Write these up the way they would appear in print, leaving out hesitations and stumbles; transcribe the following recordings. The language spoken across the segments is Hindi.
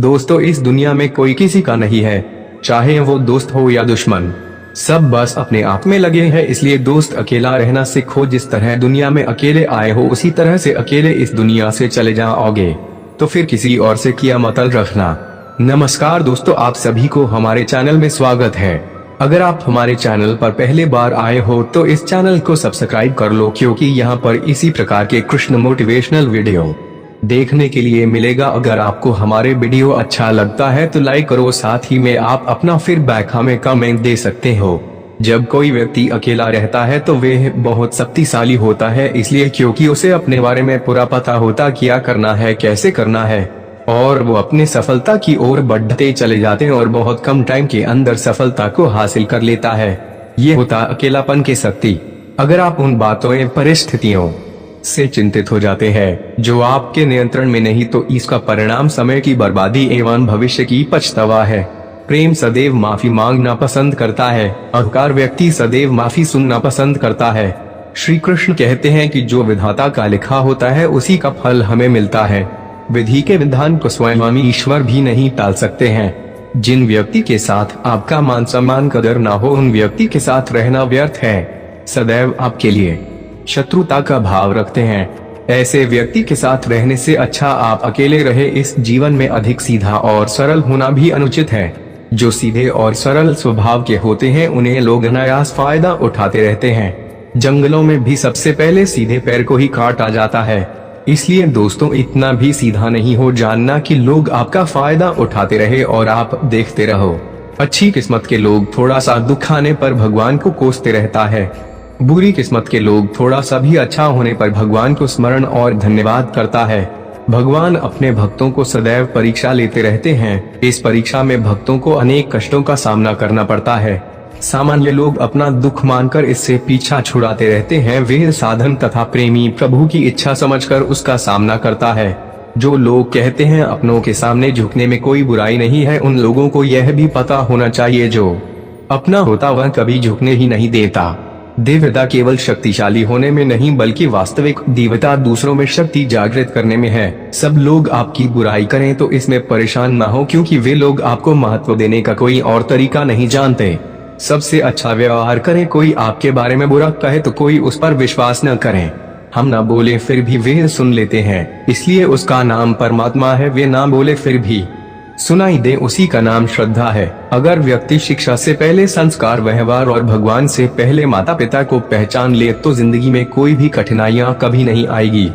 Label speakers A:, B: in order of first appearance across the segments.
A: दोस्तों, इस दुनिया में कोई किसी का नहीं है, चाहे वो दोस्त हो या दुश्मन। सब बस अपने आप में लगे हैं। इसलिए दोस्त, अकेला रहना सीखो। जिस तरह दुनिया में अकेले आए हो उसी तरह से अकेले इस दुनिया से चले जाओगे। तो फिर किसी और से क्या मतलब रखना। नमस्कार दोस्तों, आप सभी को हमारे चैनल में स्वागत है। अगर आप हमारे चैनल पर पहले बार आए हो तो इस चैनल को सब्सक्राइब कर लो, क्योंकि यहाँ पर इसी प्रकार के कृष्ण मोटिवेशनल वीडियो देखने के लिए मिलेगा। अगर आपको हमारे वीडियो अच्छा लगता है तो लाइक करो, साथ ही में आप अपना फीडबैक हमें कमेंट दे सकते हो। जब कोई व्यक्ति अकेला रहता है तो वह बहुत शक्तिशाली होता है, इसलिए क्योंकि उसे अपने बारे में पूरा पता होता क्या करना है, कैसे करना है, और वो अपनी सफलता की ओर बढ़ते चले जाते हैं और बहुत कम टाइम के अंदर सफलता को हासिल कर लेता है। ये होता अकेलापन की शक्ति। अगर आप उन बातों या परिस्थितियों से चिंतित हो जाते हैं जो आपके नियंत्रण में नहीं, तो इसका परिणाम समय की बर्बादी एवं भविष्य की पछतावा है। प्रेम सदैव माफी मांगना पसंद करता है, अहंकार व्यक्ति सदैव माफी सुनना पसंद करता है। श्री कृष्ण कहते हैं कि जो विधाता का लिखा होता है उसी का फल हमें मिलता है। विधि के विधान को स्वयं ईश्वर भी नहीं टाल सकते हैं। जिन व्यक्ति के साथ आपका मान सम्मान कदर ना हो, उन व्यक्ति के साथ रहना व्यर्थ है। सदैव आपके लिए शत्रुता का भाव रखते हैं, ऐसे व्यक्ति के साथ रहने से अच्छा आप अकेले रहे। इस जीवन में अधिक सीधा और सरल होना भी अनुचित है। जो सीधे और सरल स्वभाव के होते हैं उन्हें लोग अनायास फायदा उठाते रहते हैं। जंगलों में भी सबसे पहले सीधे पैर को ही काटा जाता है। इसलिए दोस्तों, इतना भी सीधा नहीं हो जानना कि लोग आपका फायदा उठाते रहे और आप देखते रहो। अच्छी किस्मत के लोग थोड़ा सा दुख आने पर भगवान को कोसते रहता है। बुरी किस्मत के लोग थोड़ा सा भी अच्छा होने पर भगवान को स्मरण और धन्यवाद करता है। भगवान अपने भक्तों को सदैव परीक्षा लेते रहते हैं। इस परीक्षा में भक्तों को अनेक कष्टों का सामना करना पड़ता है। सामान्य लोग अपना दुख मानकर इससे पीछा छुड़ाते रहते हैं। वे साधन तथा प्रेमी प्रभु की इच्छा समझकर उसका सामना करता है। जो लोग कहते हैं अपनों के सामने झुकने में कोई बुराई नहीं है, उन लोगों को यह भी पता होना चाहिए जो अपना होता वह कभी झुकने ही नहीं देता। दिव्यता केवल शक्तिशाली होने में नहीं, बल्कि वास्तविक दिव्यता दूसरों में शक्ति जागृत करने में है। सब लोग आपकी बुराई करें तो इसमें परेशान ना हो, क्योंकि वे लोग आपको महत्व देने का कोई और तरीका नहीं जानते। सबसे अच्छा व्यवहार करें। कोई आपके बारे में बुरा कहे तो कोई उस पर विश्वास न करें। हम ना बोले फिर भी वे सुन लेते हैं, इसलिए उसका नाम परमात्मा है। वे ना बोले फिर भी सुनाई दे, उसी का नाम श्रद्धा है। अगर व्यक्ति शिक्षा से पहले संस्कार, व्यवहार और भगवान से पहले माता पिता को पहचान ले तो जिंदगी में कोई भी कठिनाइयां कभी नहीं आएगी।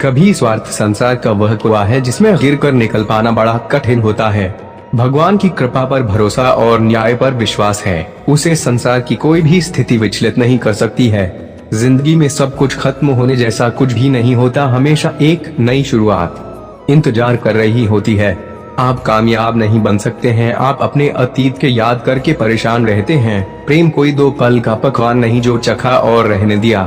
A: कभी स्वार्थ संसार का वह कुआं है जिसमें गिरकर निकल पाना बड़ा कठिन होता है। भगवान की कृपा पर भरोसा और न्याय पर विश्वास है, उसे संसार की कोई भी स्थिति विचलित नहीं कर सकती है। जिंदगी में सब कुछ खत्म होने जैसा कुछ भी नहीं होता, हमेशा एक नई शुरुआत इंतजार कर रही होती है। आप कामयाब नहीं बन सकते हैं, आप अपने अतीत के याद करके परेशान रहते हैं। प्रेम कोई दो पल का पकवान नहीं जो चखा और रहने दिया।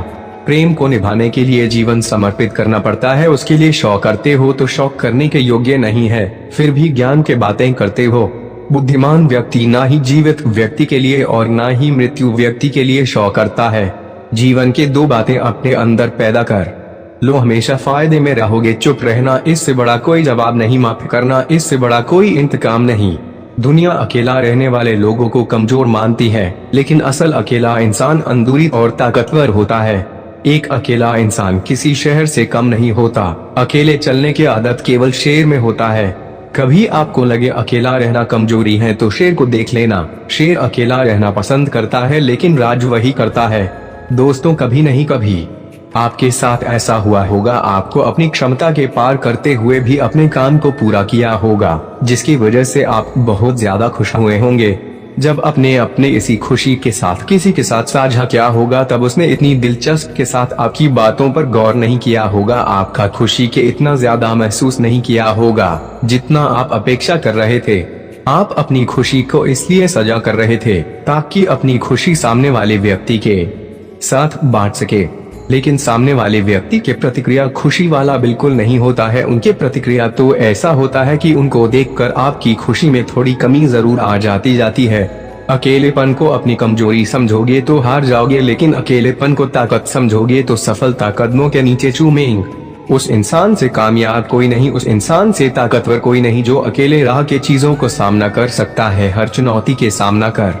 A: प्रेम को निभाने के लिए जीवन समर्पित करना पड़ता है। उसके लिए शौक करते हो तो शौक करने के योग्य नहीं है, फिर भी ज्ञान के बातें करते हो। बुद्धिमान व्यक्ति ना ही जीवित व्यक्ति के लिए और ना ही मृत्यु व्यक्ति के लिए शौक करता है। जीवन के दो बातें अपने अंदर पैदा कर लो, हमेशा फायदे में रहोगे। चुप रहना, इससे बड़ा कोई जवाब नहीं। माफ करना, इससे बड़ा कोई इंतकाम नहीं। दुनिया अकेला रहने वाले लोगों को कमजोर मानती है, लेकिन असल अकेला इंसान अंदरूनी और ताकतवर होता है। एक अकेला इंसान किसी शहर से कम नहीं होता। अकेले चलने की आदत केवल शेर में होता है। कभी आपको लगे अकेला रहना कमजोरी है तो शेर को देख लेना। शेर अकेला रहना पसंद करता है, लेकिन राज वही करता है। दोस्तों, कभी नहीं कभी आपके साथ ऐसा हुआ होगा, आपको अपनी क्षमता के पार करते हुए भी अपने काम को पूरा किया होगा, जिसकी वजह से आप बहुत ज्यादा खुश हुए होंगे। जब अपने इसी खुशी के साथ किसी के साथ साझा किया होगा, तब उसने इतनी दिलचस्प के साथ आपकी बातों पर गौर नहीं किया होगा। आपका खुशी के इतना ज्यादा महसूस नहीं किया होगा जितना आप अपेक्षा कर रहे थे। आप अपनी खुशी को इसलिए सजा कर रहे थे ताकि अपनी खुशी सामने वाले व्यक्ति के साथ बांट सके, लेकिन सामने वाले व्यक्ति के प्रतिक्रिया खुशी वाला बिल्कुल नहीं होता है। उनके प्रतिक्रिया तो ऐसा होता है कि उनको देखकर आपकी खुशी में थोड़ी कमी जरूर आ जाती है। अकेलेपन को अपनी कमजोरी समझोगे तो हार जाओगे, लेकिन अकेलेपन को ताकत समझोगे तो सफलता कदमों के नीचे चूमेंगे। उस इंसान से कामयाब कोई नहीं, उस इंसान से ताकतवर कोई नहीं जो अकेले राह के चीजों को सामना कर सकता है, हर चुनौती के सामना कर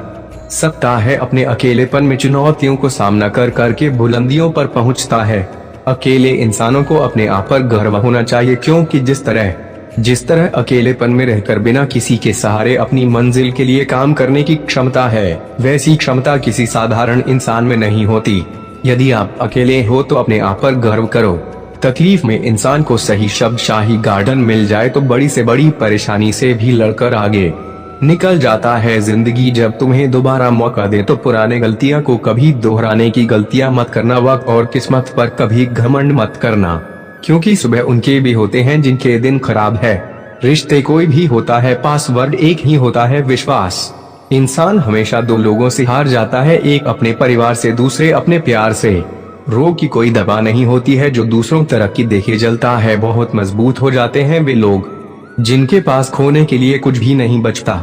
A: सकता है, अपने अकेलेपन में चुनौतियों को सामना कर करके बुलंदियों पर पहुंचता है। अकेले इंसानों को अपने आप पर गर्व होना चाहिए, क्योंकि जिस तरह अकेलेपन में रहकर बिना किसी के सहारे अपनी मंजिल के लिए काम करने की क्षमता है, वैसी क्षमता किसी साधारण इंसान में नहीं होती। यदि आप अकेले हो तो अपने आप पर गर्व करो। तकलीफ में इंसान को सही शब्द शाही गार्डन मिल जाए तो बड़ी से बड़ी परेशानी से भी लड़कर आगे निकल जाता है। जिंदगी जब तुम्हें दोबारा मौका दे तो पुराने गलतियां को कभी दोहराने की गलतियां मत करना, वक्त और किस्मत पर कभी घमंड मत करना, क्योंकि सुबह उनके भी होते हैं जिनके दिन खराब है। रिश्ते कोई भी होता है, पासवर्ड एक ही होता है, विश्वास। इंसान हमेशा दो लोगों से हार जाता है, एक अपने परिवार से, दूसरे अपने प्यार से। रोग की कोई दवा नहीं होती है जो दूसरों तरक्की देखे जलता है। बहुत मजबूत हो जाते हैं वे लोग जिनके पास खोने के लिए कुछ भी नहीं बचता।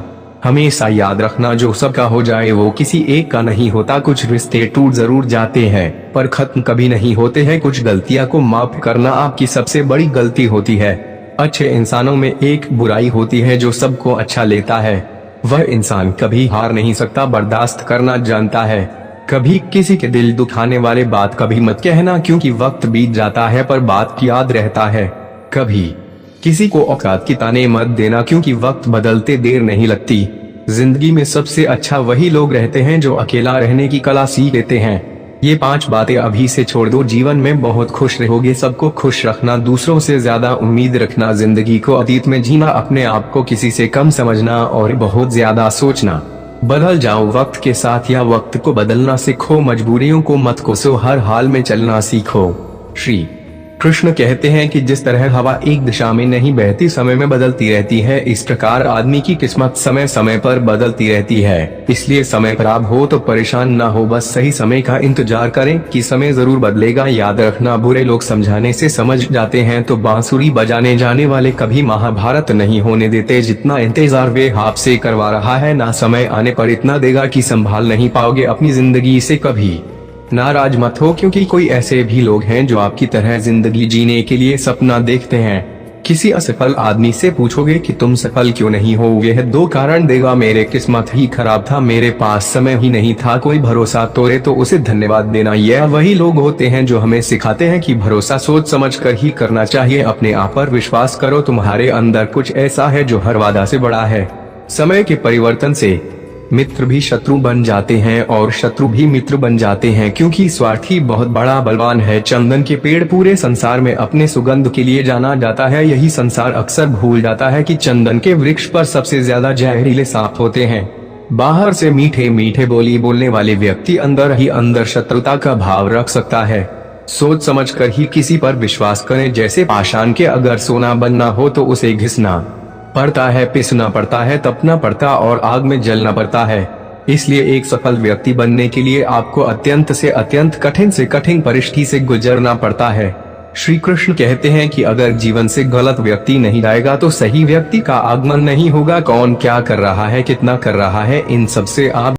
A: हमेशा याद रखना, जो सबका हो जाए वो किसी एक का नहीं होता। कुछ रिश्ते टूट जरूर जाते हैं पर खत्म कभी नहीं होते हैं। कुछ गलतियां को माफ करना आपकी सबसे बड़ी गलती होती है। अच्छे इंसानों में एक बुराई होती है जो सबको अच्छा लेता है। वह इंसान कभी हार नहीं सकता, बर्दाश्त करना जानता है। कभी किसी के दिल दुखाने वाले बात कभी मत कहना, क्योंकि वक्त बीत जाता है पर बात याद रहता है। कभी किसी को औकात की ताने मत देना, क्योंकि वक्त बदलते देर नहीं लगती। जिंदगी में सबसे अच्छा वही लोग रहते हैं जो अकेला रहने की कला सीख लेते हैं। ये 5 बातें अभी से छोड़ दो, जीवन में बहुत खुश रहोगे। सबको खुश रखना, दूसरों से ज्यादा उम्मीद रखना, जिंदगी को अतीत में जीना, अपने आप को किसी से कम समझना और बहुत ज्यादा सोचना। बदल जाओ वक्त के साथ या वक्त को बदलना सीखो, मजबूरियों को मत कोसो, हर हाल में चलना सीखो। श्री कृष्ण कहते हैं कि जिस तरह हवा एक दिशा में नहीं बहती, समय में बदलती रहती है, इस प्रकार आदमी की किस्मत समय समय पर बदलती रहती है। इसलिए समय खराब हो तो परेशान ना हो, बस सही समय का इंतजार करें कि समय जरूर बदलेगा। याद रखना, बुरे लोग समझाने से समझ जाते हैं तो बांसुरी बजाने जाने वाले कभी महाभारत नहीं होने देते। जितना इंतजार वे आपसे करवा रहा है, ना समय आने पर इतना देगा कि संभाल नहीं पाओगे। अपनी जिंदगी से कभी नाराज मत हो, क्योंकि कोई ऐसे भी लोग हैं जो आपकी तरह जिंदगी जीने के लिए सपना देखते हैं। किसी असफल आदमी से पूछोगे कि तुम सफल क्यों नहीं हो, वह 2 कारण देगा। मेरे किस्मत ही खराब था, मेरे पास समय ही नहीं था। कोई भरोसा तोड़े तो उसे धन्यवाद देना। यह वही लोग होते हैं जो हमें सिखाते हैं कि भरोसा सोच समझ कर ही करना चाहिए। अपने आप पर विश्वास करो, तुम्हारे अंदर कुछ ऐसा है जो हर वादा से बड़ा है। समय के परिवर्तन से मित्र भी शत्रु बन जाते हैं और शत्रु भी मित्र बन जाते हैं, क्योंकि स्वार्थी बहुत बड़ा बलवान है। चंदन के पेड़ पूरे संसार में अपने सुगंध के लिए जाना जाता है। यही संसार अक्सर भूल जाता है कि चंदन के वृक्ष पर सबसे ज्यादा जहरीले सांप होते हैं। बाहर से मीठे मीठे बोली बोलने वाले व्यक्ति अंदर ही अंदर शत्रुता का भाव रख सकता है। सोच समझ कर ही किसी पर विश्वास करें। जैसे पाषाण के अगर सोना बनना हो तो उसे घिसना पड़ता है, पिसना पड़ता है, तपना पड़ता और आग में जलना पड़ता है। इसलिए एक सफल व्यक्ति बनने के लिए आपको अत्यंत से अत्यंत कठिन से कठिन परिस्थिति से गुजरना पड़ता है। श्री कृष्ण कहते हैं कि अगर जीवन से गलत व्यक्ति नहीं जाएगा तो सही व्यक्ति का आगमन नहीं होगा। कौन क्या कर रहा है, कितना कर रहा है, इन सब से आप